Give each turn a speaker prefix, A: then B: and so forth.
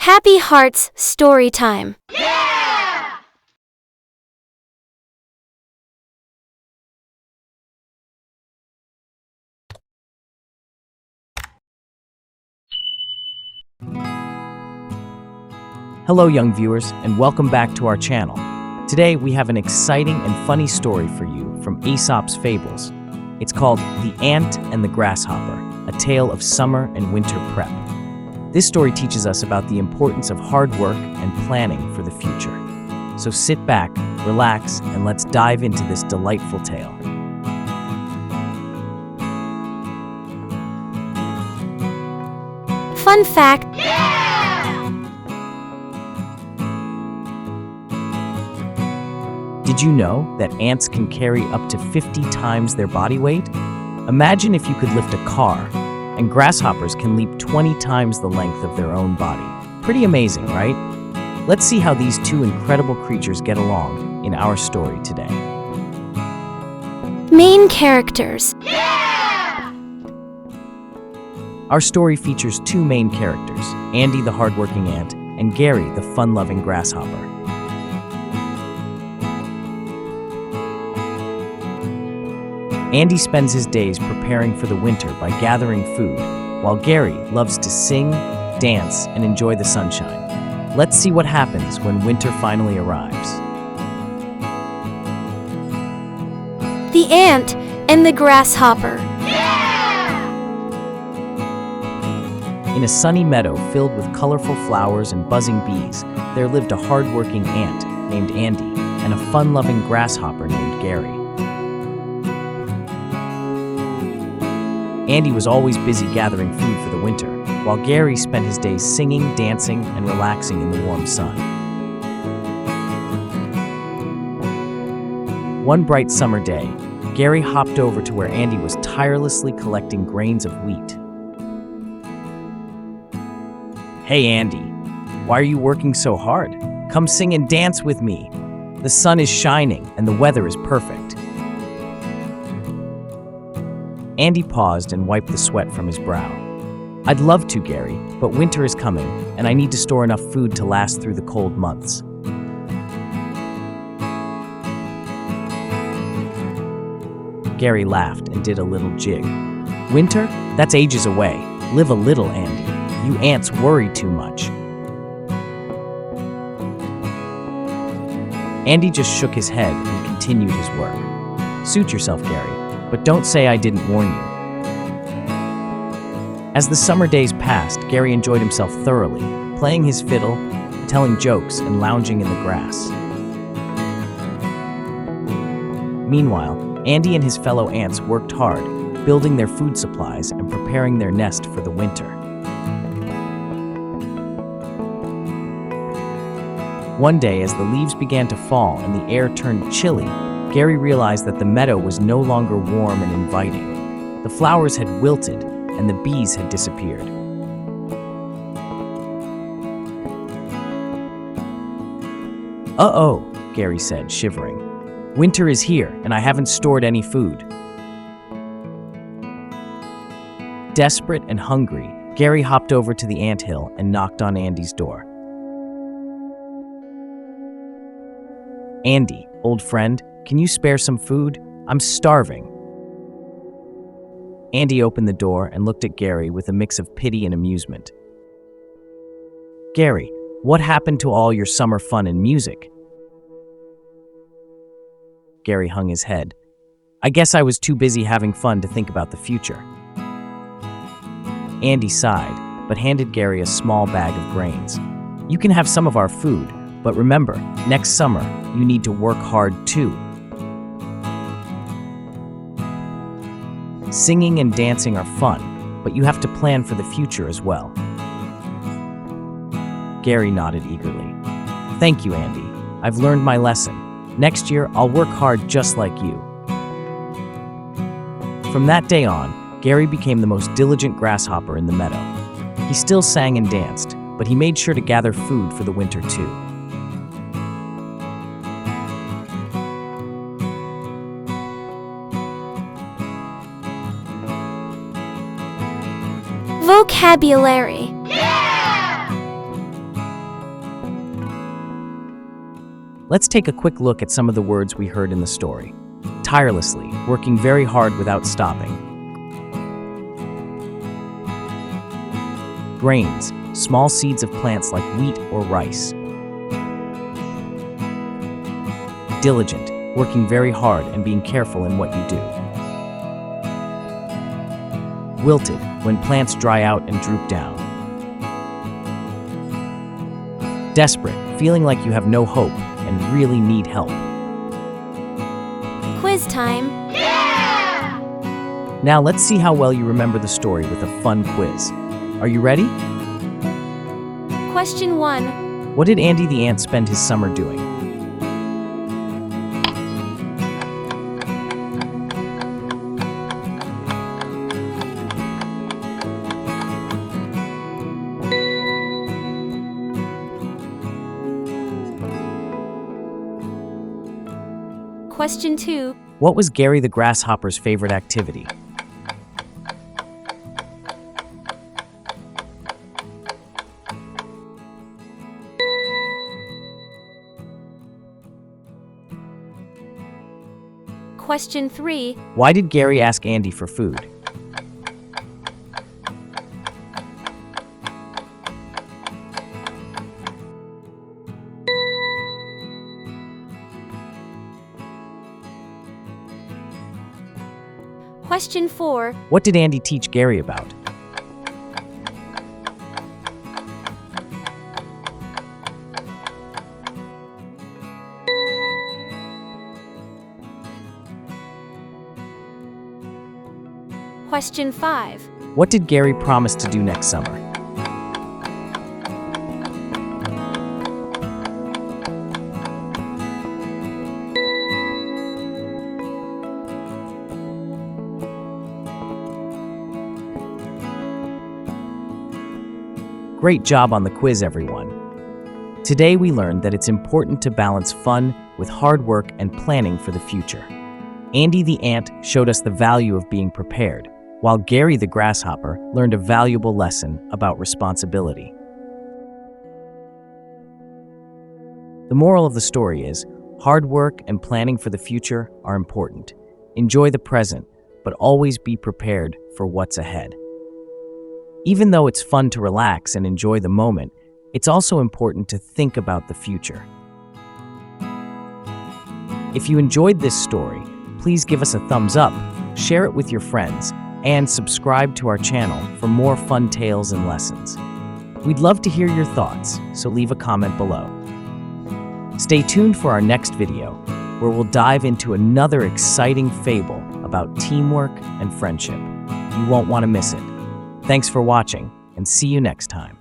A: Happy Hearts Storytime.
B: Hello, young viewers, and welcome back to our channel. Today, we have an exciting and funny story for you from Aesop's Fables. It's called The Ant and the Grasshopper, a tale of summer and winter prep. This story teaches us about the importance of hard work and planning for the future. So sit back, relax, and let's dive into this delightful tale.
A: Fun fact:
B: Did you know that ants can carry up to 50 times their body weight? Imagine if you could lift a car, and grasshoppers can leap 20 times the length of their own body. Pretty amazing, right? Let's see how these two incredible creatures get along in our story today.
A: Main characters.
B: Our story features two main characters, Andy the hardworking ant and Gary the fun-loving grasshopper. Andy spends his days preparing for the winter by gathering food, while Gary loves to sing, dance, and enjoy the sunshine. Let's see what happens when winter finally arrives.
A: The Ant and the Grasshopper.
B: In a sunny meadow filled with colorful flowers and buzzing bees, there lived a hardworking ant named Andy and a fun-loving grasshopper named Gary. Andy was always busy gathering food for the winter, while Gary spent his days singing, dancing, and relaxing in the warm sun. One bright summer day, Gary hopped over to where Andy was tirelessly collecting grains of wheat. "Hey Andy, why are you working so hard? Come sing and dance with me. The sun is shining and the weather is perfect." Andy paused and wiped the sweat from his brow. "I'd love to, Gary, but winter is coming, and I need to store enough food to last through the cold months." Gary laughed and did a little jig. "Winter? That's ages away. Live a little, Andy. You ants worry too much." Andy just shook his head and continued his work. "Suit yourself, Gary, but don't say I didn't warn you." As the summer days passed, Gary enjoyed himself thoroughly, playing his fiddle, telling jokes, and lounging in the grass. Meanwhile, Andy and his fellow ants worked hard, building their food supplies and preparing their nest for the winter. One day, as the leaves began to fall and the air turned chilly, Gary realized that the meadow was no longer warm and inviting. The flowers had wilted, and the bees had disappeared. "Uh-oh," Gary said, shivering. "Winter is here, and I haven't stored any food." Desperate and hungry, Gary hopped over to the anthill and knocked on Andy's door. "Andy, old friend, can you spare some food? I'm starving." Andy opened the door and looked at Gary with a mix of pity and amusement. "Gary, what happened to all your summer fun and music?" Gary hung his head. "I guess I was too busy having fun to think about the future." Andy sighed, but handed Gary a small bag of grains. "You can have some of our food, but remember, next summer, you need to work hard too." Singing and dancing are fun, but you have to plan for the future as well. Gary nodded eagerly. "Thank you, Andy. I've learned my lesson. Next year, I'll work hard just like you." From that day on, Gary became the most diligent grasshopper in the meadow. He still sang and danced, but he made sure to gather food for the winter too.
A: Vocabulary.
B: Let's take a quick look at some of the words we heard in the story. Tirelessly, working very hard without stopping. Grains, small seeds of plants like wheat or rice. Diligent, working very hard and being careful in what you do. Wilted, when plants dry out and droop down. Desperate, feeling like you have no hope and really need help.
A: Quiz time.
B: Now let's see how well you remember the story with a fun quiz. Are you ready?
A: Question 1.
B: What did Andy the ant spend his summer doing?
A: Question 2.
B: What was Gary the Grasshopper's favorite activity?
A: Question 3.
B: Why did Gary ask Andy for food?
A: Question 4.
B: What did Andy teach Gary about?
A: Question 5.
B: What did Gary promise to do next summer? Great job on the quiz, everyone. Today we learned that it's important to balance fun with hard work and planning for the future. Andy the ant showed us the value of being prepared, while Gary the grasshopper learned a valuable lesson about responsibility. The moral of the story is, hard work and planning for the future are important. Enjoy the present, but always be prepared for what's ahead. Even though it's fun to relax and enjoy the moment, it's also important to think about the future. If you enjoyed this story, please give us a thumbs up, share it with your friends, and subscribe to our channel for more fun tales and lessons. We'd love to hear your thoughts, so leave a comment below. Stay tuned for our next video, where we'll dive into another exciting fable about teamwork and friendship. You won't want to miss it. Thanks for watching, and see you next time.